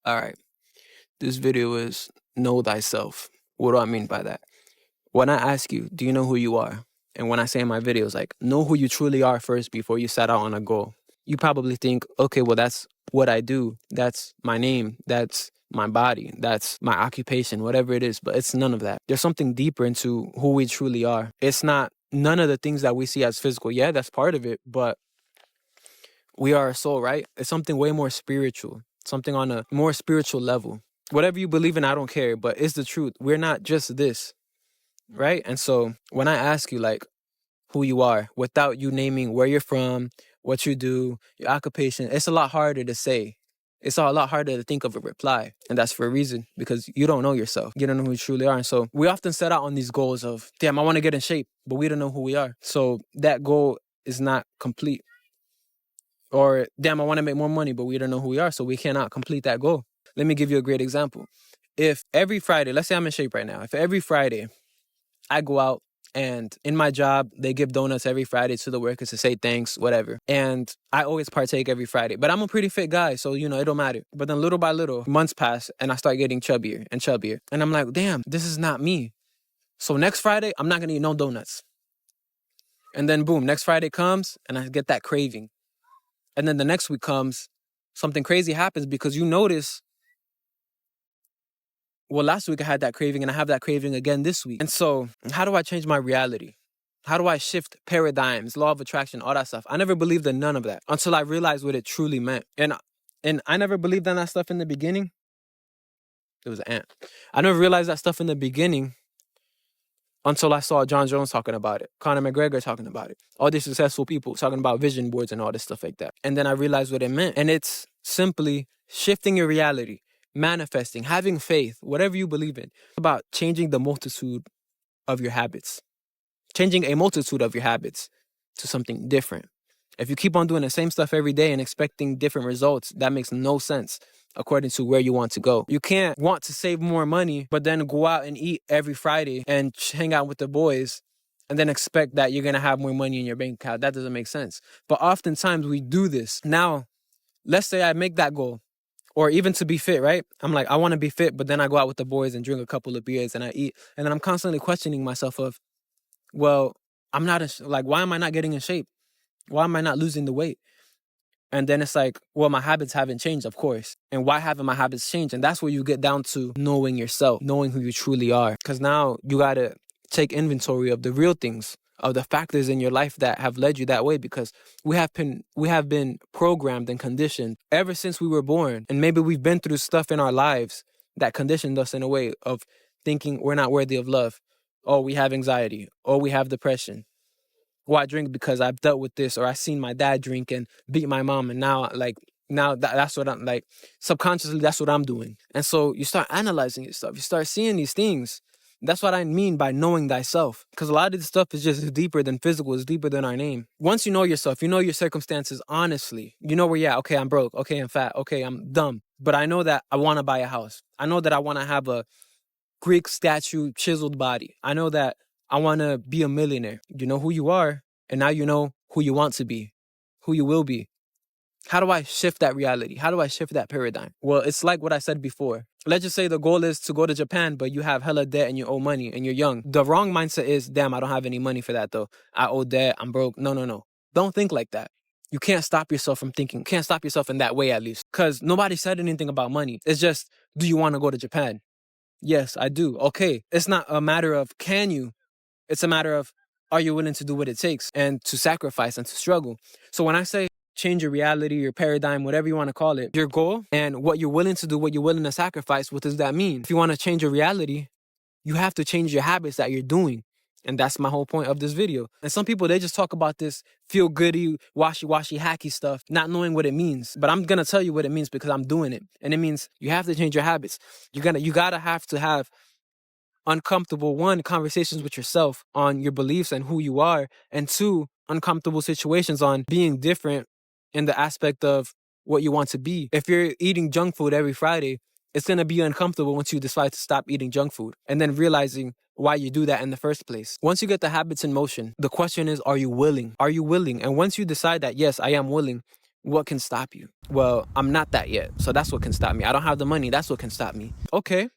All right, this video is Know Thyself. What do I mean by that? When I ask you, do you know who you are? And when I say in my videos, like, know who you truly are first before you set out on a goal. You probably think, okay, well, that's what I do. That's my name. That's my body. That's my occupation, whatever it is. But it's none of that. There's something deeper into who we truly are. It's not none of the things that we see as physical. Yeah, that's part of it. But we are a soul, right? It's something way more spiritual, something on a more spiritual level. Whatever you believe in, I don't care, but it's the truth. We're not just this, right? And so when I ask you, like, who you are, without you naming where you're from, what you do, your occupation, it's a lot harder to say. It's a lot harder to think of a reply. And that's for a reason, because you don't know yourself. You don't know who you truly are. And so we often set out on these goals of, damn, I want to get in shape, but we don't know who we are. So that goal is not complete. Or, damn, I want to make more money, but we don't know who we are, so we cannot complete that goal. Let me give you a great example. If every Friday, let's say I'm in shape right now. If every Friday I go out and in my job, they give donuts every Friday to the workers to say thanks, whatever. And I always partake every Friday. But I'm a pretty fit guy, so, it don't matter. But then little by little, months pass and I start getting chubbier and chubbier. And I'm like, damn, this is not me. So next Friday, I'm not going to eat no donuts. And then boom, next Friday comes and I get that craving. And then the next week comes, something crazy happens because you notice, well, last week I had that craving and I have that craving again this week. And so how do I change my reality? How do I shift paradigms, law of attraction, all that stuff? I never believed in none of that until I realized what it truly meant. And I never believed in that stuff in the beginning. It was an ant. I never realized that stuff in the beginning until I saw John Jones talking about it, Conor McGregor talking about it, all these successful people talking about vision boards and all this stuff like that. And then I realized what it meant. And it's simply shifting your reality, manifesting, having faith, whatever you believe in. It's about changing the multitude of your habits, changing a multitude of your habits to something different. If you keep on doing the same stuff every day and expecting different results, that makes no sense according to where you want to go. You can't want to save more money, but then go out and eat every Friday and hang out with the boys and then expect that you're going to have more money in your bank account. That doesn't make sense. But oftentimes we do this. Now, let's say I make that goal, or even to be fit, right? I'm like, I want to be fit, but then I go out with the boys and drink a couple of beers and I eat. And then I'm constantly questioning myself of, well, I'm not, why am I not getting in shape? Why am I not losing the weight? And then it's like, well, my habits haven't changed, of course. And why haven't my habits changed? And that's where you get down to knowing yourself, knowing who you truly are. Because now you got to take inventory of the real things, of the factors in your life that have led you that way. Because we have been programmed and conditioned ever since we were born. And maybe we've been through stuff in our lives that conditioned us in a way of thinking we're not worthy of love. Or we have anxiety. Or we have depression. Well, I drink because I've dealt with this, or I seen my dad drink and beat my mom, and that's what I'm like. Subconsciously, that's what I'm doing. And so you start analyzing your stuff. You start seeing these things. That's what I mean by knowing thyself. Because a lot of this stuff is just deeper than physical. It's deeper than our name. Once you know yourself, you know your circumstances honestly. You know where you're at. Okay, I'm broke. Okay, I'm fat. Okay, I'm dumb. But I know that I want to buy a house. I know that I want to have a Greek statue chiseled body. I know that I want to be a millionaire. You know who you are, and now you know who you want to be, who you will be. How do I shift that reality? How do I shift that paradigm? Well, it's like what I said before. Let's just say the goal is to go to Japan, but you have hella debt and you owe money and you're young. The wrong mindset is, damn, I don't have any money for that though. I owe debt, I'm broke. No. Don't think like that. You can't stop yourself from thinking. You can't stop yourself in that way at least. Because nobody said anything about money. It's just, do you want to go to Japan? Yes, I do. Okay. It's not a matter of can you. It's a matter of, are you willing to do what it takes and to sacrifice and to struggle? So when I say change your reality, your paradigm, whatever you want to call it, your goal and what you're willing to do, what you're willing to sacrifice, what does that mean? If you want to change your reality, you have to change your habits that you're doing. And that's my whole point of this video. And some people, they just talk about this feel goody, washy, hacky stuff, not knowing what it means. But I'm going to tell you what it means because I'm doing it. And it means you have to change your habits. You gotta have to have uncomfortable, one, conversations with yourself on your beliefs and who you are, and two, uncomfortable situations on being different in the aspect of what you want to be. If you're eating junk food every Friday, it's going to be uncomfortable once you decide to stop eating junk food and then realizing why you do that in the first place. Once you get the habits in motion, the question is, are you willing? Are you willing? And once you decide that, yes, I am willing, What can stop you? Well, I'm not that yet. So that's what can stop me. I don't have the money. That's what can stop me. Okay.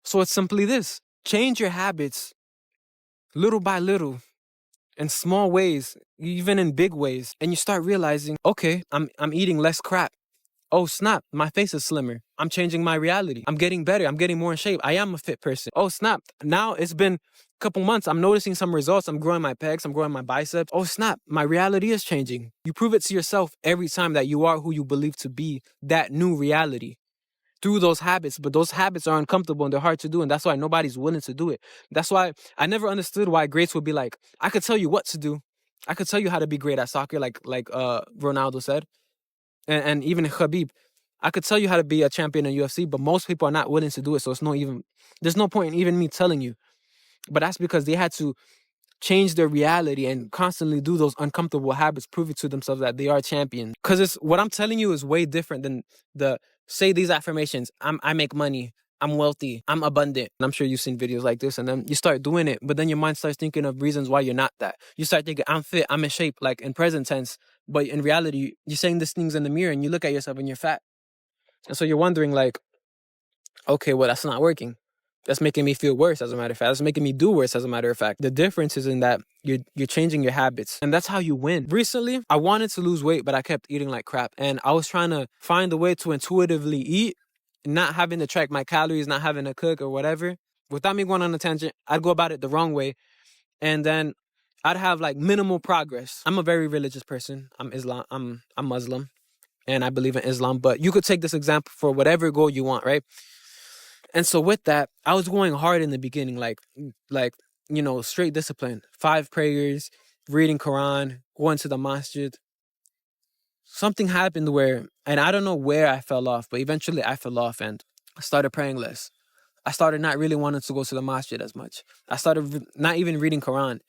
So it's simply this. Change your habits little by little, in small ways, even in big ways. And you start realizing, okay, I'm eating less crap. Oh snap, my face is slimmer. I'm changing my reality. I'm getting better. I'm getting more in shape. I am a fit person. Oh snap, now it's been a couple months. I'm noticing some results. I'm growing my pecs. I'm growing my biceps. Oh snap, my reality is changing. You prove it to yourself every time that you are who you believe to be that new reality through those habits. But those habits are uncomfortable and they're hard to do. And that's why nobody's willing to do it. That's why I never understood why greats would be like, I could tell you what to do. I could tell you how to be great at soccer, like Ronaldo said. And even Khabib, I could tell you how to be a champion in UFC, but most people are not willing to do it. So there's no point in even me telling you. But that's because they had to change their reality and constantly do those uncomfortable habits, proving to themselves that they are champions. Because what I'm telling you is way different than say these affirmations. I make money. I'm wealthy. I'm abundant. And I'm sure you've seen videos like this, and then you start doing it, but then your mind starts thinking of reasons why you're not that. You start thinking, I'm fit, I'm in shape, like in present tense. But in reality, you're saying these things in the mirror and you look at yourself and you're fat. And so you're wondering like, okay, well, that's not working. That's making me feel worse, as a matter of fact. That's making me do worse, as a matter of fact. The difference is in that you're changing your habits. And that's how you win. Recently, I wanted to lose weight, but I kept eating like crap. And I was trying to find a way to intuitively eat, not having to track my calories, not having to cook or whatever. Without me going on a tangent, I'd go about it the wrong way. And then I'd have like minimal progress. I'm a very religious person. I'm Muslim. And I believe in Islam. But you could take this example for whatever goal you want, right? And so with that, I was going hard in the beginning, like straight discipline. 5 prayers, reading Quran, going to the masjid. Something happened and I don't know where I fell off, but eventually I fell off and I started praying less. I started not really wanting to go to the masjid as much. I started not even reading Quran.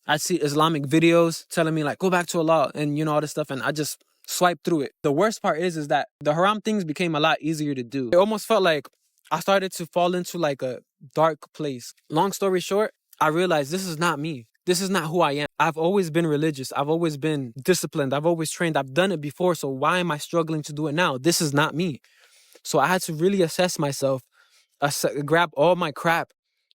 I'd see Islamic videos telling me like, go back to Allah and all this stuff. And I just swiped through it. The worst part is that the haram things became a lot easier to do. It almost felt like I started to fall into like a dark place. Long story short, I realized this is not me. This is not who I am. I've always been religious. I've always been disciplined. I've always trained. I've done it before. So why am I struggling to do it now? This is not me. So I had to really assess myself, grab all my crap,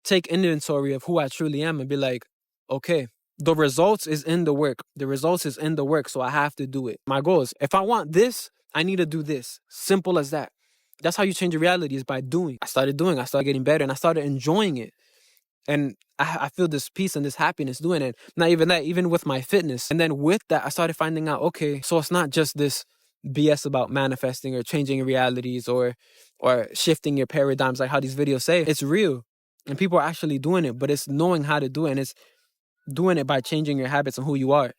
take inventory of who I truly am and be like, okay, the results is in the work. The results is in the work. So I have to do it. My goal is, if I want this, I need to do this. Simple as that. That's how you change your reality, is by doing. I started getting better, and I started enjoying it. And I feel this peace and this happiness doing it. Not even that, even with my fitness. And then with that, I started finding out, okay, so it's not just this BS about manifesting or changing your realities or shifting your paradigms like how these videos say. It's real. And people are actually doing it, but it's knowing how to do it. And it's doing it by changing your habits and who you are.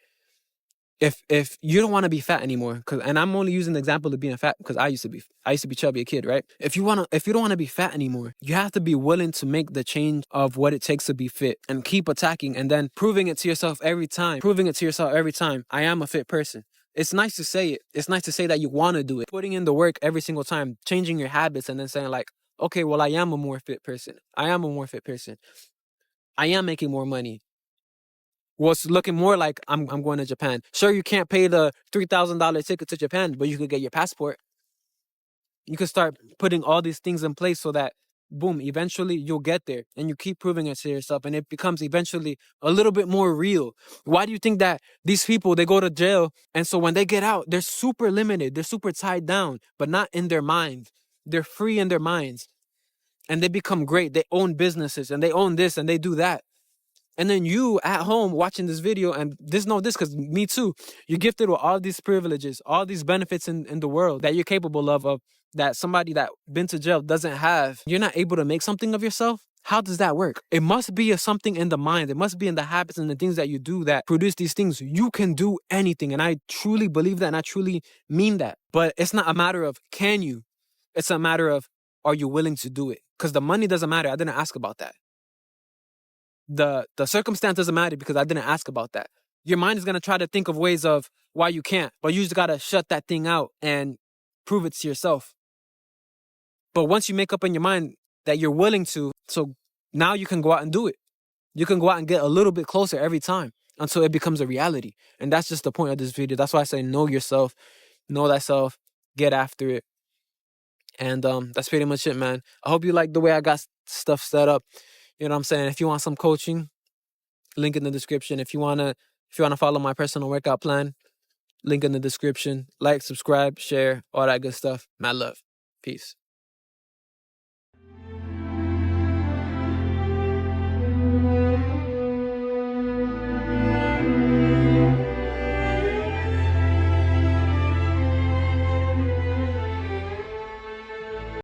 If you don't want to be fat anymore, and I'm only using the example of being fat because I used to be chubby a kid, right? If you don't want to be fat anymore, you have to be willing to make the change of what it takes to be fit and keep attacking and then proving it to yourself every time. I am a fit person. It's nice to say it. It's nice to say that you want to do it. Putting in the work every single time, changing your habits, and then saying like, okay, well, I am a more fit person. I am making more money. Well, it's looking more like I'm going to Japan. Sure, you can't pay the $3,000 ticket to Japan, but you could get your passport. You could start putting all these things in place so that, boom, eventually you'll get there. And you keep proving it to yourself. And it becomes eventually a little bit more real. Why do you think that these people, they go to jail, and so when they get out, they're super limited. They're super tied down, but not in their minds. They're free in their minds. And they become great. They own businesses, and they own this, and they do that. And then you at home watching this video, and because me too, you're gifted with all these privileges, all these benefits in the world that you're capable of that somebody that been to jail doesn't have. You're not able to make something of yourself. How does that work? It must be something in the mind. It must be in the habits and the things that you do that produce these things. You can do anything. And I truly believe that, and I truly mean that. But it's not a matter of can you. It's a matter of, are you willing to do it? Because the money doesn't matter. I didn't ask about that. The circumstance doesn't matter because I didn't ask about that. Your mind is going to try to think of ways of why you can't, but you just got to shut that thing out and prove it to yourself. But once you make up in your mind that you're willing to, so now you can go out and do it. You can go out and get a little bit closer every time. until it becomes a reality. And that's just the point of this video. That's why I say know yourself, know thyself, get after it. And that's pretty much it, man. I hope you like the way I got stuff set up. You know what I'm saying? If you want some coaching, link in the description. If you wanna follow my personal workout plan, link in the description. Like, subscribe, share, all that good stuff. Mad love. Peace.